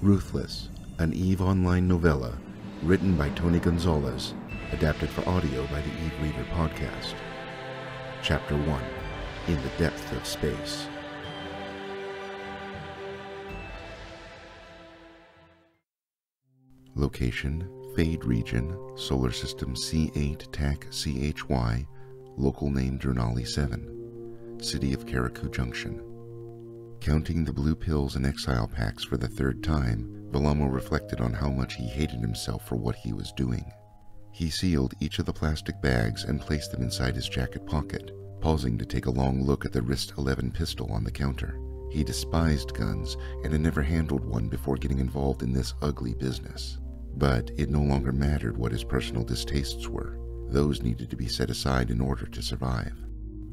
Ruthless, an EVE Online novella written by Tony Gonzalez, adapted for audio by the EVE Reader podcast. Chapter 1, In the Depth of Space. Location, Fade Region, Solar System C8 TAC CHY, local name Durnali 7, City of Karaku Junction. Counting the blue pills and exile packs for the third time, Volo reflected on how much he hated himself for what he was doing. He sealed each of the plastic bags and placed them inside his jacket pocket, pausing to take a long look at the wrist 11 pistol on the counter. He despised guns and had never handled one before getting involved in this ugly business. But it no longer mattered what his personal distastes were. Those needed to be set aside in order to survive.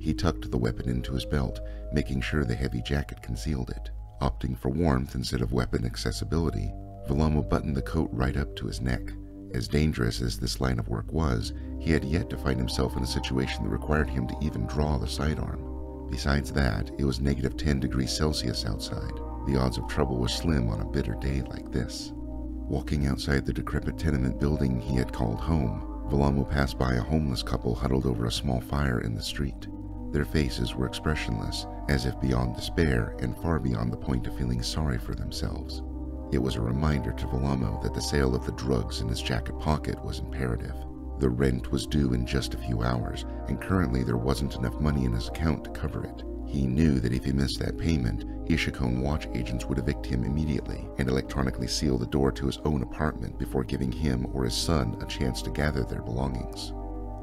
He tucked the weapon into his belt, making sure the heavy jacket concealed it. Opting for warmth instead of weapon accessibility, Volo buttoned the coat right up to his neck. As dangerous as this line of work was, he had yet to find himself in a situation that required him to even draw the sidearm. Besides that, it was negative 10 degrees Celsius outside. The odds of trouble were slim on a bitter day like this. Walking outside the decrepit tenement building he had called home, Volo passed by a homeless couple huddled over a small fire in the street. Their faces were expressionless, as if beyond despair and far beyond the point of feeling sorry for themselves. It was a reminder to Volo that the sale of the drugs in his jacket pocket was imperative. The rent was due in just a few hours, and currently there wasn't enough money in his account to cover it. He knew that if he missed that payment, Ishikone watch agents would evict him immediately and electronically seal the door to his own apartment before giving him or his son a chance to gather their belongings.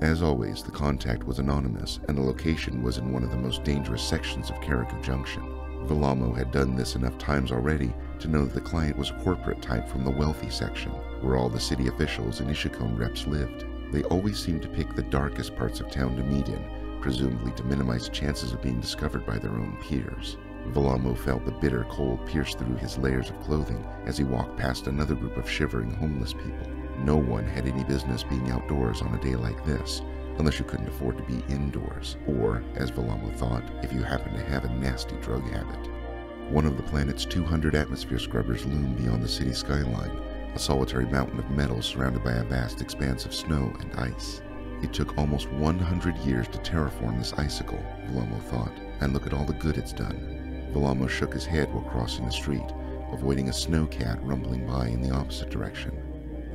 As always, the contact was anonymous, and the location was in one of the most dangerous sections of Karaku Junction. Volo had done this enough times already to know that the client was a corporate type from the wealthy section, where all the city officials and Ishikone reps lived. They always seemed to pick the darkest parts of town to meet in, presumably to minimize chances of being discovered by their own peers. Volo felt the bitter cold pierce through his layers of clothing as he walked past another group of shivering homeless people. No one had any business being outdoors on a day like this, unless you couldn't afford to be indoors, or, as Volo thought, if you happened to have a nasty drug habit. One of the planet's 200 atmosphere scrubbers loomed beyond the city skyline, a solitary mountain of metal surrounded by a vast expanse of snow and ice. It took almost 100 years to terraform this icicle, Volo thought, and look at all the good it's done. Volo shook his head while crossing the street, avoiding a snowcat rumbling by in the opposite direction.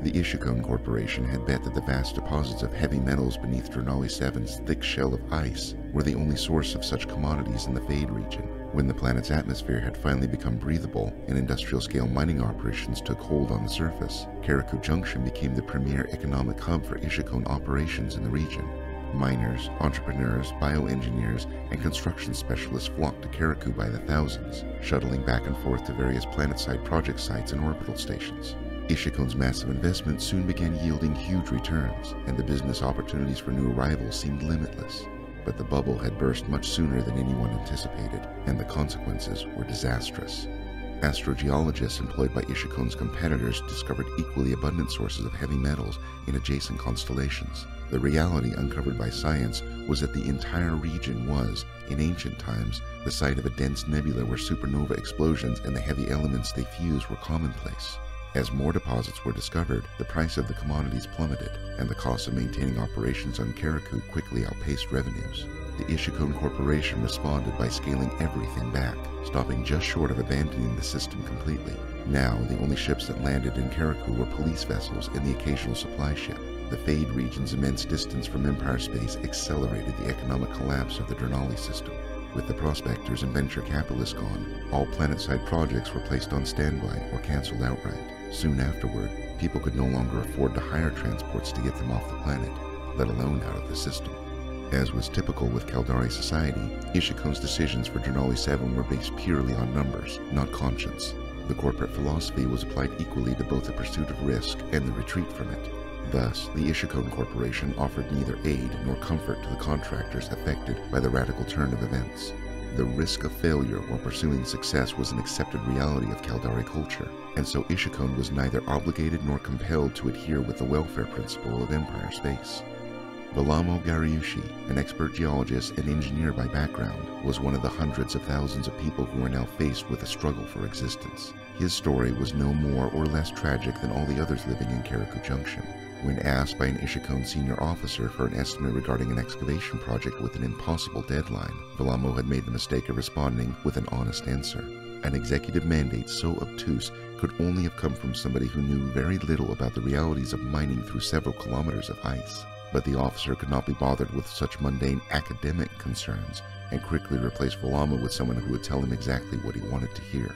The Ishikone Corporation had bet that the vast deposits of heavy metals beneath Durnali 7's thick shell of ice were the only source of such commodities in the Fade region. When the planet's atmosphere had finally become breathable and industrial-scale mining operations took hold on the surface, Karaku Junction became the premier economic hub for Ishikone operations in the region. Miners, entrepreneurs, bioengineers, and construction specialists flocked to Karaku by the thousands, shuttling back and forth to various planet-side project sites and orbital stations. Ishikone's massive investment soon began yielding huge returns, and the business opportunities for new arrivals seemed limitless. But the bubble had burst much sooner than anyone anticipated, and the consequences were disastrous. Astrogeologists employed by Ishikone's competitors discovered equally abundant sources of heavy metals in adjacent constellations. The reality uncovered by science was that the entire region was, in ancient times, the site of a dense nebula where supernova explosions and the heavy elements they fused were commonplace. As more deposits were discovered, the price of the commodities plummeted, and the cost of maintaining operations on Karaku quickly outpaced revenues. The Ishikone Corporation responded by scaling everything back, stopping just short of abandoning the system completely. Now, the only ships that landed in Karaku were police vessels and the occasional supply ship. The Fade region's immense distance from Empire space accelerated the economic collapse of the Durnali system. With the prospectors and venture capitalists gone, all planet-side projects were placed on standby or cancelled outright. Soon afterward, people could no longer afford to hire transports to get them off the planet, let alone out of the system. As was typical with Caldari society, Ishikone's decisions for Durnali 7 were based purely on numbers, not conscience. The corporate philosophy was applied equally to both the pursuit of risk and the retreat from it. Thus, the Ishikone Corporation offered neither aid nor comfort to the contractors affected by the radical turn of events. The risk of failure while pursuing success was an accepted reality of Caldari culture, and so Ishikone was neither obligated nor compelled to adhere with the welfare principle of Empire space. Volo Gariushi, an expert geologist and engineer by background, was one of the hundreds of thousands of people who were now faced with a struggle for existence. His story was no more or less tragic than all the others living in Karaku Junction. When asked by an Ishikone senior officer for an estimate regarding an excavation project with an impossible deadline, Volo had made the mistake of responding with an honest answer. An executive mandate so obtuse could only have come from somebody who knew very little about the realities of mining through several kilometers of ice. But the officer could not be bothered with such mundane academic concerns and quickly replaced Volo with someone who would tell him exactly what he wanted to hear.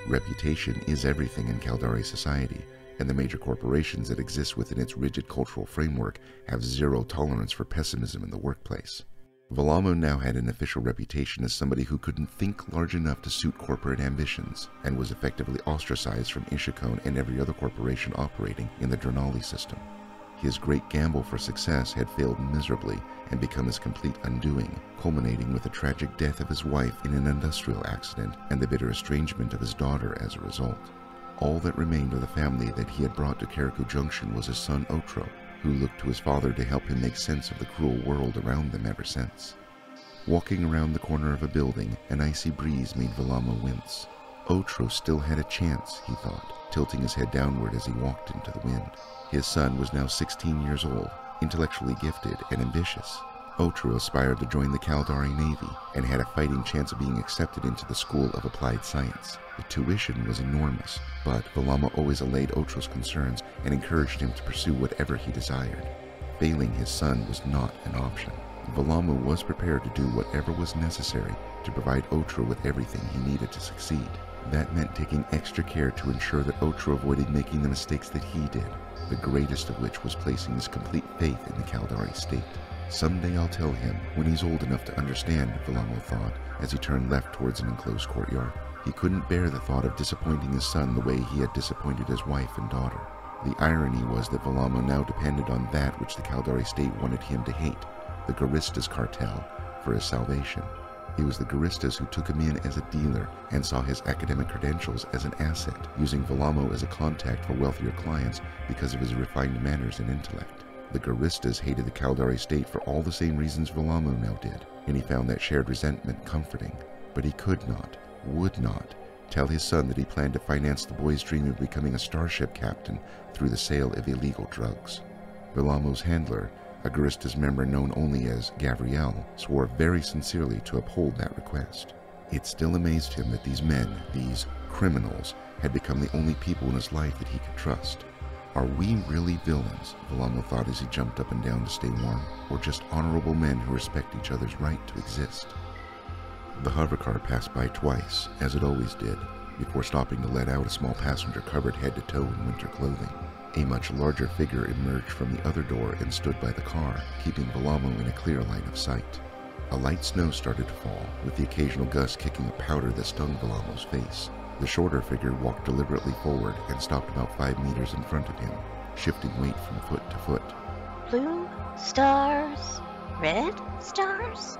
Reputation is everything in Caldari society, and the major corporations that exist within its rigid cultural framework have zero tolerance for pessimism in the workplace. Volo now had an official reputation as somebody who couldn't think large enough to suit corporate ambitions, and was effectively ostracized from Ishikone and every other corporation operating in the Drenali system. His great gamble for success had failed miserably and become his complete undoing, culminating with the tragic death of his wife in an industrial accident and the bitter estrangement of his daughter as a result. All that remained of the family that he had brought to Karaku Junction was his son Otro, who looked to his father to help him make sense of the cruel world around them ever since. Walking around the corner of a building, an icy breeze made Volo wince. Otro still had a chance, he thought, tilting his head downward as he walked into the wind. His son was now 16 years old, intellectually gifted and ambitious. Otro aspired to join the Caldari Navy and had a fighting chance of being accepted into the School of Applied Science. The tuition was enormous, but Volo always allayed Otro's concerns and encouraged him to pursue whatever he desired. Failing his son was not an option. Volo was prepared to do whatever was necessary to provide Otro with everything he needed to succeed. That meant taking extra care to ensure that Otro avoided making the mistakes that he did, the greatest of which was placing his complete faith in the Caldari state. Someday I'll tell him, when he's old enough to understand, Volo thought, as he turned left towards an enclosed courtyard. He couldn't bear the thought of disappointing his son the way he had disappointed his wife and daughter. The irony was that Volo now depended on that which the Caldari state wanted him to hate, the Garistas cartel, for his salvation. It was the Garistas who took him in as a dealer and saw his academic credentials as an asset, using Volo as a contact for wealthier clients because of his refined manners and intellect. The Garistas hated the Caldari state for all the same reasons Volo now did, and he found that shared resentment comforting. But he could not, would not, tell his son that he planned to finance the boy's dream of becoming a starship captain through the sale of illegal drugs. Volo's handler, a Garistas member known only as Gabriel, swore very sincerely to uphold that request. It still amazed him that these men, these criminals, had become the only people in his life that he could trust. Are we really villains, Volo thought as he jumped up and down to stay warm, or just honorable men who respect each other's right to exist? The hovercar passed by twice, as it always did, before stopping to let out a small passenger covered head to toe in winter clothing. A much larger figure emerged from the other door and stood by the car, keeping Volo in a clear line of sight. A light snow started to fall, with the occasional gust kicking a powder that stung Volo's face. The shorter figure walked deliberately forward and stopped about 5 meters in front of him, shifting weight from foot to foot. Blue stars, red stars?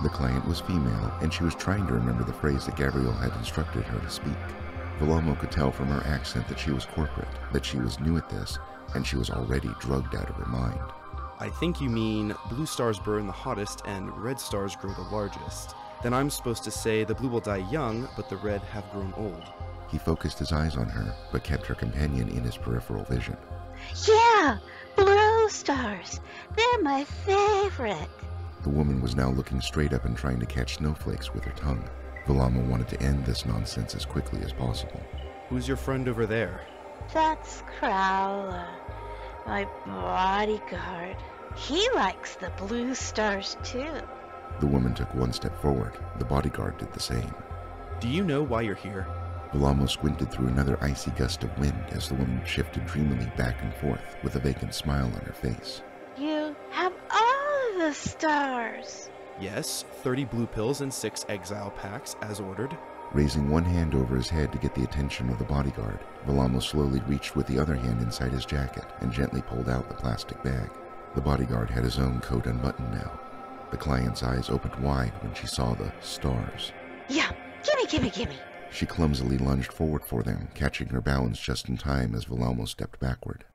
The client was female, and she was trying to remember the phrase that Gabriel had instructed her to speak. Volo could tell from her accent that she was corporate, that she was new at this, and she was already drugged out of her mind. I think you mean blue stars burn the hottest and red stars grow the largest. Then I'm supposed to say the blue will die young, but the red have grown old. He focused his eyes on her, but kept her companion in his peripheral vision. Yeah, blue stars. They're my favorite. The woman was now looking straight up and trying to catch snowflakes with her tongue. Volo wanted to end this nonsense as quickly as possible. Who's your friend over there? That's Crowler, my bodyguard. He likes the blue stars too. The woman took one step forward. The bodyguard did the same. Do you know why you're here? Volo squinted through another icy gust of wind as the woman shifted dreamily back and forth with a vacant smile on her face. You have all the stars. Yes, 30 blue pills and 6 exile packs, as ordered. Raising one hand over his head to get the attention of the bodyguard, Volo slowly reached with the other hand inside his jacket and gently pulled out the plastic bag. The bodyguard had his own coat unbuttoned now. The client's eyes opened wide when she saw the stars. Yeah, gimme. She clumsily lunged forward for them, catching her balance just in time as Volo stepped backward.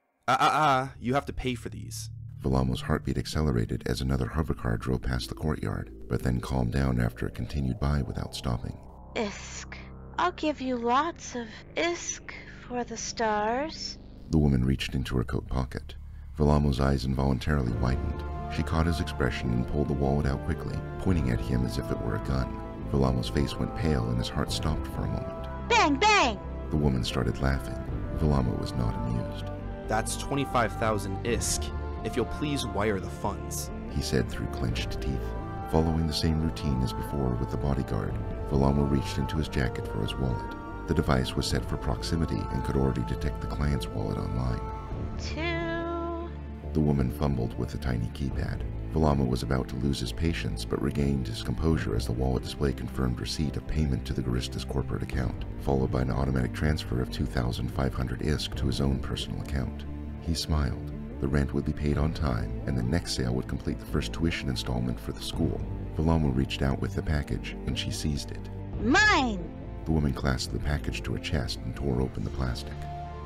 You have to pay for these. Volamo's heartbeat accelerated as another hovercar drove past the courtyard, but then calmed down after it continued by without stopping. Isk. I'll give you lots of isk for the stars. The woman reached into her coat pocket. Volamo's eyes involuntarily widened. She caught his expression and pulled the wallet out quickly, pointing at him as if it were a gun. Volamo's face went pale and his heart stopped for a moment. Bang, bang! The woman started laughing. Volamo was not amused. That's 25,000 isk. If you'll please wire the funds, He said through clenched teeth. Following the same routine as before with the bodyguard, Volamo reached into his jacket for his wallet. The device was set for proximity and could already detect the client's wallet online. 2. The woman fumbled with the tiny keypad. Volamo was about to lose his patience, but regained his composure as the wallet display confirmed receipt of payment to the Garista's corporate account, followed by an automatic transfer of 2,500 isk to his own personal account. He smiled. The rent would be paid on time, and the next sale would complete the first tuition installment for the school. Volamo reached out with the package, and she seized it. Mine! The woman clasped the package to her chest and tore open the plastic.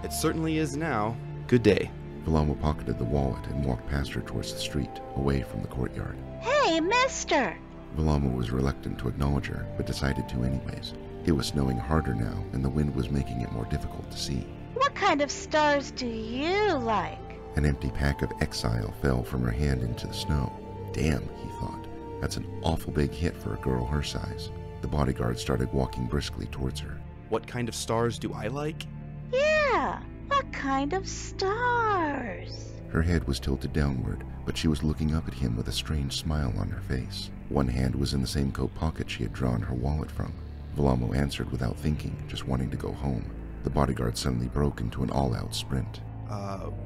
it certainly is now. Good day. Volamo pocketed the wallet and walked past her towards the street, away from the courtyard. Hey, mister! Volamo was reluctant to acknowledge her, but decided to anyways. It was snowing harder now, and the wind was making it more difficult to see. What kind of stars do you like? An empty pack of Exile fell from her hand into the snow. Damn, he thought. That's an awful big hit for a girl her size. The bodyguard started walking briskly towards her. What kind of stars do I like? Yeah, what kind of stars? Her head was tilted downward, but she was looking up at him with a strange smile on her face. One hand was in the same coat pocket she had drawn her wallet from. Volamo answered without thinking, just wanting to go home. The bodyguard suddenly broke into an all-out sprint.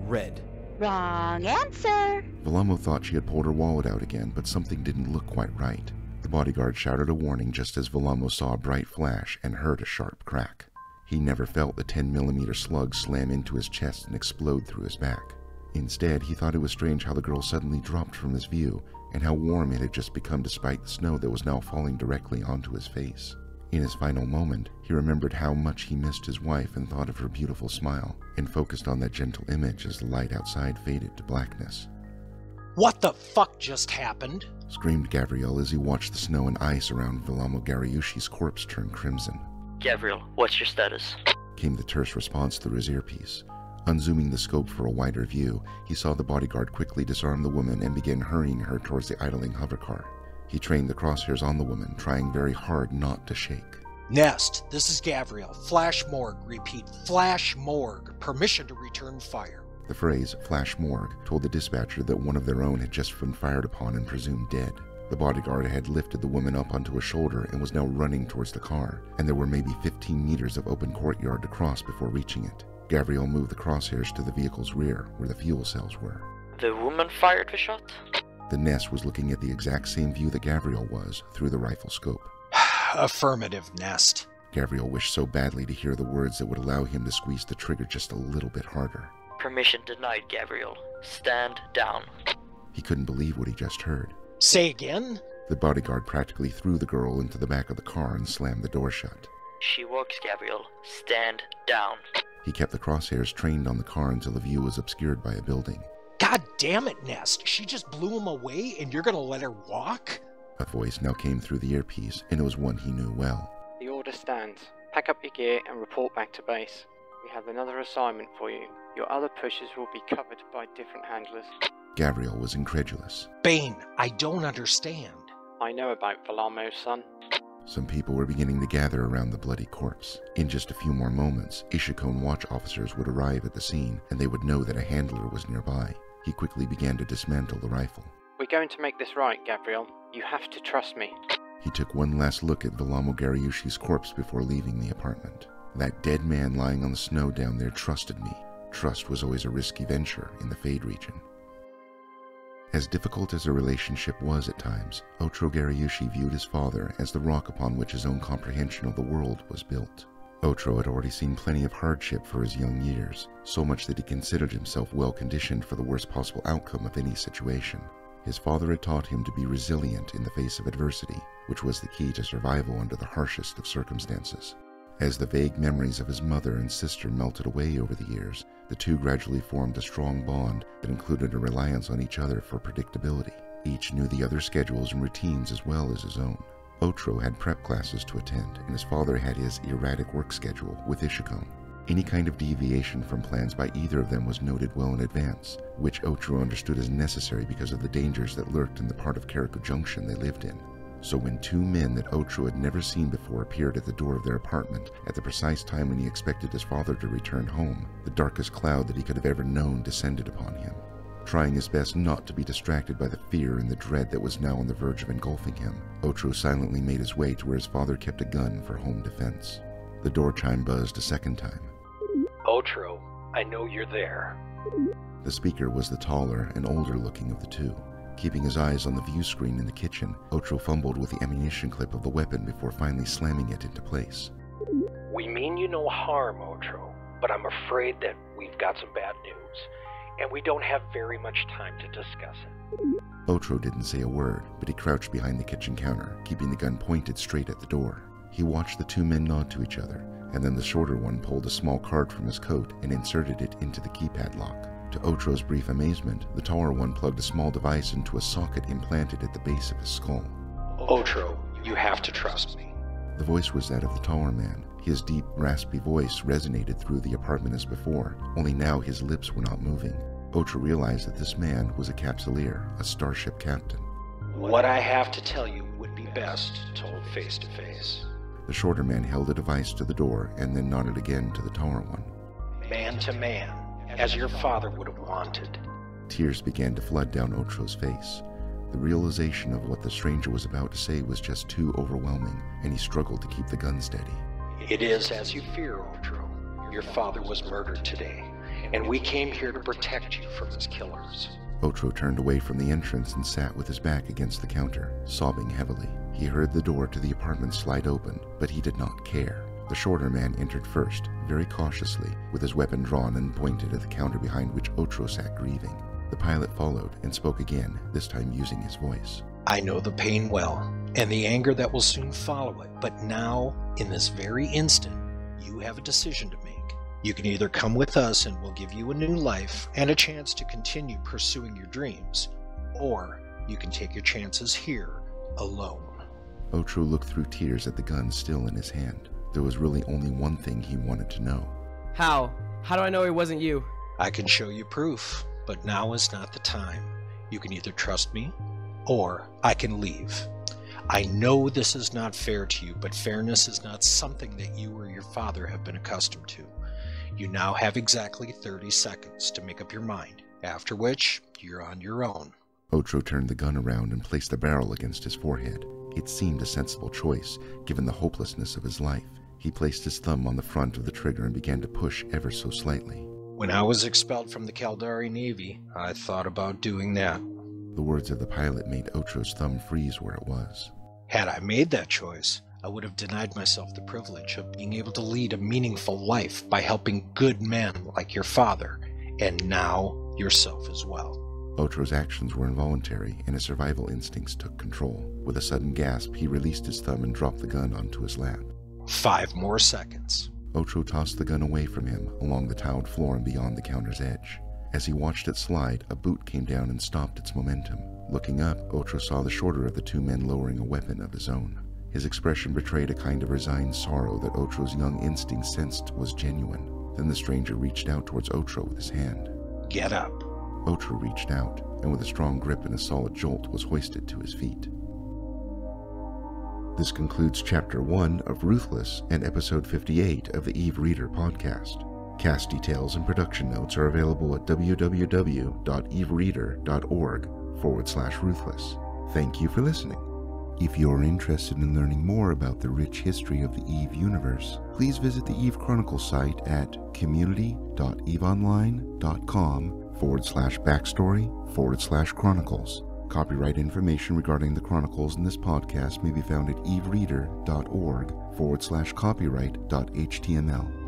Red. Wrong answer. Volamo thought she had pulled her wallet out again, but something didn't look quite right. The bodyguard shouted a warning just as Volamo saw a bright flash and heard a sharp crack. He never felt the 10mm slug slam into his chest and explode through his back. Instead, he thought it was strange how the girl suddenly dropped from his view, and how warm it had just become despite the snow that was now falling directly onto his face. In his final moment, he remembered how much he missed his wife and thought of her beautiful smile, and focused on that gentle image as the light outside faded to blackness. What the fuck just happened? Screamed Gabriel as he watched the snow and ice around Volamo Gariushi's corpse turn crimson. Gabriel, what's your status? Came the terse response through his earpiece. Unzooming the scope for a wider view, he saw the bodyguard quickly disarm the woman and begin hurrying her towards the idling hovercar. He trained the crosshairs on the woman, trying very hard not to shake. Nest, this is Gabriel. Flash morgue, repeat, flash morgue. Permission to return fire. The phrase, flash morgue, told the dispatcher that one of their own had just been fired upon and presumed dead. The bodyguard had lifted the woman up onto a shoulder and was now running towards the car, and there were maybe 15 meters of open courtyard to cross before reaching it. Gabriel moved the crosshairs to the vehicle's rear, where the fuel cells were. The woman fired the shot? The Nest was looking at the exact same view that Gabriel was, through the rifle scope. Affirmative, Nest. Gabriel wished so badly to hear the words that would allow him to squeeze the trigger just a little bit harder. Permission denied, Gabriel. Stand down. He couldn't believe what he just heard. Say again? The bodyguard practically threw the girl into the back of the car and slammed the door shut. She walks, Gabriel. Stand down. He kept the crosshairs trained on the car until the view was obscured by a building. God damn it, Nest. She just blew him away and you're gonna let her walk? A voice now came through the earpiece, and it was one he knew well. The order stands. Pack up your gear and report back to base. We have another assignment for you. Your other pushes will be covered by different handlers. Gabriel was incredulous. Bane, I don't understand. I know about Volamo, son. Some people were beginning to gather around the bloody corpse. In just a few more moments, Ishikone watch officers would arrive at the scene, and they would know that a handler was nearby. He quickly began to dismantle the rifle. We're going to make this right, Gabriel. You have to trust me. He took one last look at Volamo Gariushi's corpse before leaving the apartment. That dead man lying on the snow down there trusted me. Trust was always a risky venture in the Fade region. As difficult as their relationship was at times, Otro Gariushi viewed his father as the rock upon which his own comprehension of the world was built. Otro had already seen plenty of hardship for his young years, so much that he considered himself well conditioned for the worst possible outcome of any situation. His father had taught him to be resilient in the face of adversity, which was the key to survival under the harshest of circumstances. As the vague memories of his mother and sister melted away over the years, The two gradually formed a strong bond that included a reliance on each other for predictability. Each knew the other's schedules and routines as well as his own. Otro had prep classes to attend, and his father had his erratic work schedule with Ishikon. Any kind of deviation from plans by either of them was noted well in advance, which Otro understood as necessary because of the dangers that lurked in the part of Karaku Junction they lived in. So when two men that Otro had never seen before appeared at the door of their apartment at the precise time when he expected his father to return home, the darkest cloud that he could have ever known descended upon him. Trying his best not to be distracted by the fear and the dread that was now on the verge of engulfing him, Otro silently made his way to where his father kept a gun for home defense. The door chime buzzed a second time. Otro, I know you're there. The speaker was the taller and older looking of the two. Keeping his eyes on the view screen in the kitchen, Otro fumbled with the ammunition clip of the weapon before finally slamming it into place. We mean you no harm, Otro, but I'm afraid that we've got some bad news, and we don't have very much time to discuss it. Otro didn't say a word, but he crouched behind the kitchen counter, keeping the gun pointed straight at the door. He watched the two men nod to each other, and then the shorter one pulled a small card from his coat and inserted it into the keypad lock. To Otro's brief amazement, the taller one plugged a small device into a socket implanted at the base of his skull. Otro, you have to trust me. The voice was that of the taller man. His deep, raspy voice resonated through the apartment as before, only now his lips were not moving. Otro realized that this man was a capsuleer, a starship captain. What I have to tell you would be best told face to face. The shorter man held a device to the door and then nodded again to the taller one. Man to man, as your father would have wanted. Tears began to flood down Otro's face. The realization of what the stranger was about to say was just too overwhelming, and he struggled to keep the gun steady. It is as you fear, Otro. Your father was murdered today, and we came here to protect you from his killers. Otro turned away from the entrance and sat with his back against the counter, sobbing heavily. He heard the door to the apartment slide open, but he did not care. The shorter man entered first, very cautiously, with his weapon drawn and pointed at the counter behind which Otro sat grieving. The pilot followed and spoke again, this time using his voice. I know the pain well, and the anger that will soon follow it, but now, in this very instant, you have a decision to make. You can either come with us and we'll give you a new life and a chance to continue pursuing your dreams, or you can take your chances here, alone. Otro looked through tears at the gun still in his hand. There was really only one thing he wanted to know. How? How do I know it wasn't you? I can show you proof, but now is not the time. You can either trust me, or I can leave. I know this is not fair to you, but fairness is not something that you or your father have been accustomed to. You now have exactly 30 seconds to make up your mind, after which you're on your own. Otro turned the gun around and placed the barrel against his forehead. It seemed a sensible choice, given the hopelessness of his life. He placed his thumb on the front of the trigger and began to push ever so slightly. When I was expelled from the Caldari Navy, I thought about doing that. The words of the pilot made Otro's thumb freeze where it was. Had I made that choice, I would have denied myself the privilege of being able to lead a meaningful life by helping good men like your father, and now yourself as well. Otro's actions were involuntary, and his survival instincts took control. With a sudden gasp, he released his thumb and dropped the gun onto his lap. 5 more seconds. Otro tossed the gun away from him, along the tiled floor and beyond the counter's edge. As he watched it slide, a boot came down and stopped its momentum. Looking up, Otro saw the shorter of the two men lowering a weapon of his own. His expression betrayed a kind of resigned sorrow that Otro's young instinct sensed was genuine. Then the stranger reached out towards Otro with his hand. Get up. Otro reached out, and with a strong grip and a solid jolt was hoisted to his feet. This concludes Chapter 1 of Ruthless and Episode 58 of the Eve Reader podcast. Cast details and production notes are available at www.evereader.org/ruthless. Thank you for listening. If you're interested in learning more about the rich history of the Eve universe, please visit the Eve Chronicles site at community.eveonline.com/backstory/chronicles. Copyright information regarding the Chronicles in this podcast may be found at evereader.org/copyright.html.